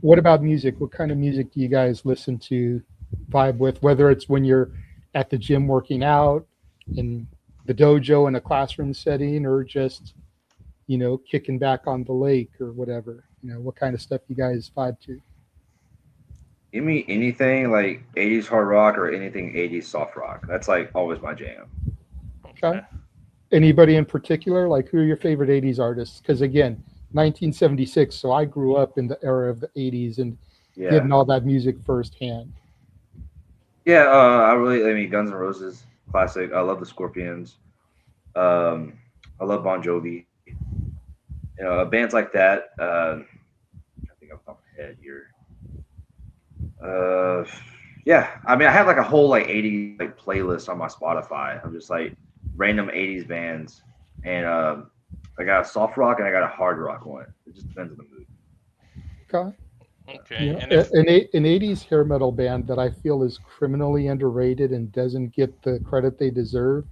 What about music? What kind of music do you guys listen to, vibe with? Whether it's when you're at the gym working out, in the dojo in a classroom setting, or just kicking back on the lake or whatever. What kind of stuff you guys vibe to? Give me anything like 80s hard rock or anything 80s soft rock. That's like always my jam. Okay. Okay. Anybody in particular? Like, who are your favorite '80s artists? Because again, 1976. So I grew up in the era of the '80s and Yeah. getting all that music firsthand. Yeah, I mean, Guns N' Roses, classic. I love the Scorpions. Um, I love Bon Jovi. Bands like that. I think off the top of my head here. Uh, yeah, I mean, I have like a whole like 80s like playlist on my Spotify. I'm just like random 80s bands, and I got a soft rock and I got a hard rock one. It just depends on the mood. Okay. Okay. And if An '80s hair metal band that I feel is criminally underrated and doesn't get the credit they deserve,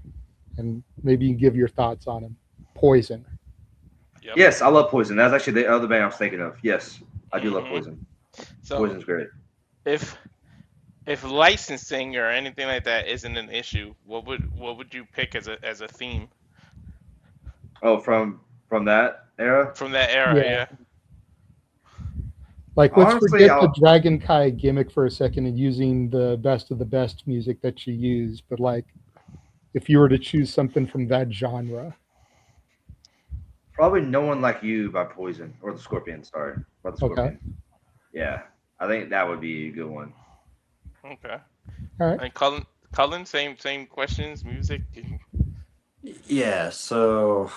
and maybe you can give your thoughts on them. Poison. yep. Yes, I love Poison. That's actually the other band I was thinking of. Yes, I do love Hmm. Poison. So Poison's great. if if licensing or anything like that isn't an issue, what would you pick as a theme Oh, from that era. from that era? Yeah. Yeah. Like, let's Honestly, forget the I'll Dragon Kai gimmick for a second and using the best of the best music that you use. But, like, if you were to choose something from that genre, probably No One Like You by Poison or the Scorpions. Sorry, about the okay. Scorpions. Yeah, I think that would be a good one. Okay. All right. And Cullen, same questions, music. Yeah, so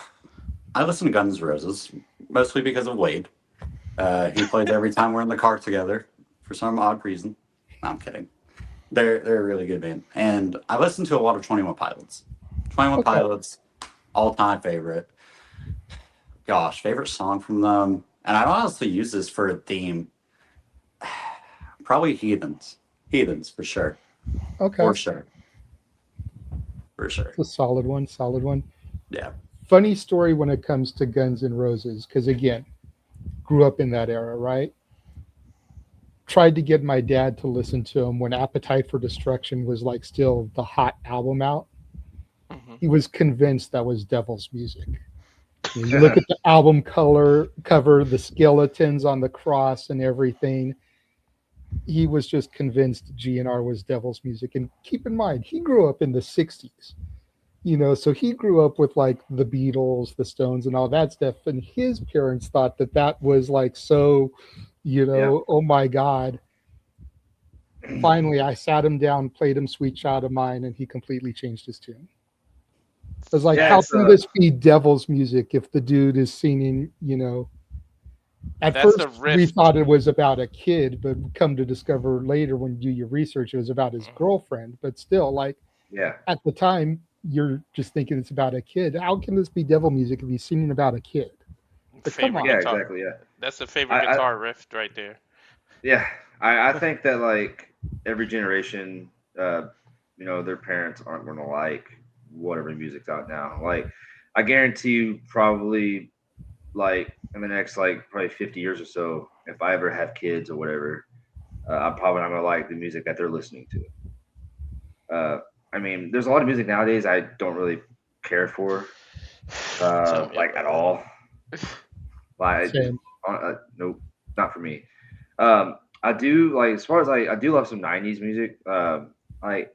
I listen to Guns N' Roses mostly because of Wade. He plays every time we're in the car together for some odd reason. No, I'm kidding. They're a really good band, and I listen to a lot of 21 Pilots. 21 Okay. Pilots, all time favorite. Gosh, favorite song from them, and I honestly use this for a theme. Probably Heathens, Heathens for sure, Okay. for sure, for sure. It's a solid one. Solid one. Yeah. Funny story when it comes to Guns N' Roses, because again, grew up in that era, right? Tried to get my dad to listen to him when Appetite for Destruction was like still the hot album out. Hmm. He was convinced that was Devil's music. You look at the album color cover, the skeletons on the cross and everything. He was just convinced GNR was Devil's music. And keep in mind, he grew up in the '60s. So he grew up with like the Beatles, the Stones, and all that stuff. And his parents thought that that was like so, Yeah. oh my God. Finally, I sat him down, played him Sweet Child of Mine, and he completely changed his tune. I was like, Yeah, how That's it's can this be Devil's music if the dude is singing? At that's first, the we rift. thought it was about a kid, but come to discover later when you do your research, it was about his Mhm. girlfriend. But still, like, yeah, at the time, you're just thinking it's about a kid. How can this be devil music if he's singing about a kid? But come Favorite on. yeah, guitar. exactly. Yeah, That's the favorite I guitar riff right there. yeah, I think that like every generation, uh, their parents aren't going to like whatever music's out now. Like, I guarantee you, probably like in the next like probably 50 years or so, if I ever have kids or whatever, I'm probably not going to like the music that they're listening to. Uh, I mean, there's a lot of music nowadays I don't really care for, Tell me like at about all. Like, Same. nope, not for me. Um, I do like as far as I do love some '90s music. Like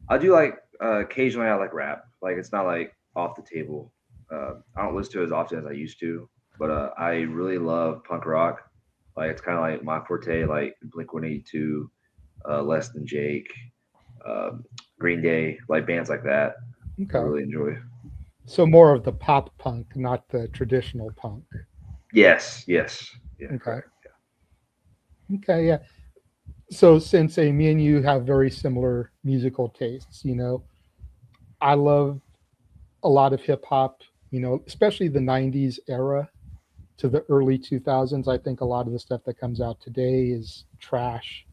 I do like occasionally I like rap. Like it's not like off the table. I don't listen to it as often as I used to, but I really love punk rock. Like it's kind of like my forte. Like Blink 182, Less Than Jake, um, Green Day, like bands like that. I Okay. really enjoy. So more of the pop punk, not the traditional punk. Yes, yes, yeah, Okay. correct. Okay. Yeah. So since me and you have very similar musical tastes, I love a lot of hip hop, especially the '90s era to the early 2000s. I think a lot of the stuff that comes out today is trash.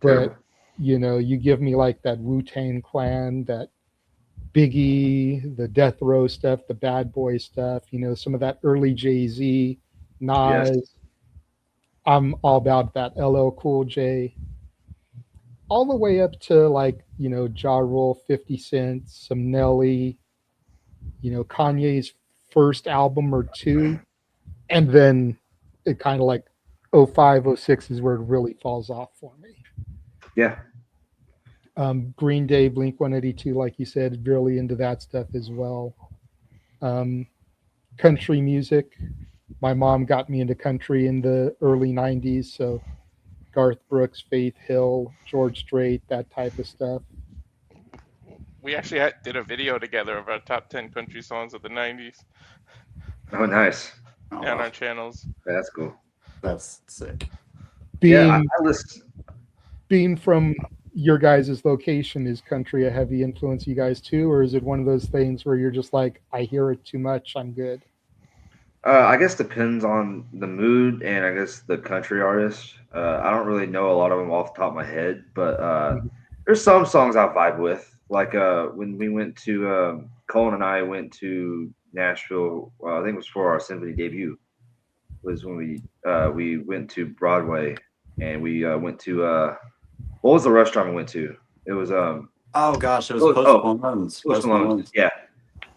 But, Terrible. you give me like that Wu Tang Clan, that Biggie, the Death Row stuff, the Bad Boy stuff, some of that early Jay Z, Yes. Nas. I'm all about that. LL Cool J, all the way up to like Ja Rule, 50 Cent, some Nelly, Kanye's first album or two, and then it kind of like '05, '06 is where it really falls off for me. Yeah. Green Day, Blink 182, like you said, really into that stuff as well. Um, Country music. My mom got me into country in the early '90s, so Garth Brooks, Faith Hill, George Strait, that type of stuff. We actually did a video together of our top 10 country songs of the 90s Oh, nice. Oh, on wow. our channels. Yeah, that's cool. That's sick. Being Yeah, I listen. being from your guys' location, is country a heavy influence you guys too, or is it one of those things where you're just like, I hear it too much, I'm good? I guess depends on the mood and I guess the country artist. I don't really know a lot of them off the top of my head, but there's some songs I vibe with. Like when we went to Colin and I went to Nashville. I think it was for our symphony debut. Was when we went to Broadway and we went to what was the restaurant we went to? It was Oh gosh, it was Oh, Post Malone's. Post Malone's. Yeah,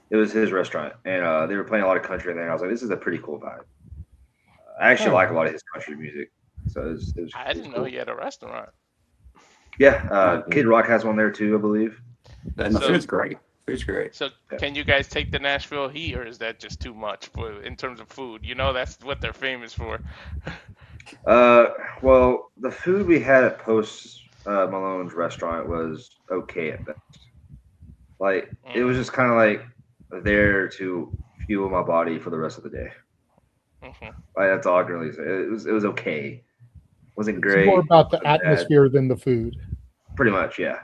it was his restaurant, and they were playing a lot of country in there. And I was like, this is a pretty cool vibe. I actually like a lot of his country music, so it was I didn't know he had a restaurant. Yeah, Kid Rock has one there too, I believe. And the So- food's great. Food's great. So can you guys take the Nashville heat, or is that just too much in terms of food? That's what they're famous for. Well, the food we had at Post Malone's restaurant was okay at best. Like it was just kind of like there to fuel my body for the rest of the day. Mhm. Like, that's all I can really say. It was okay. Wasn't It's great. more about the wasn't bad. atmosphere than the food. Pretty much, yeah.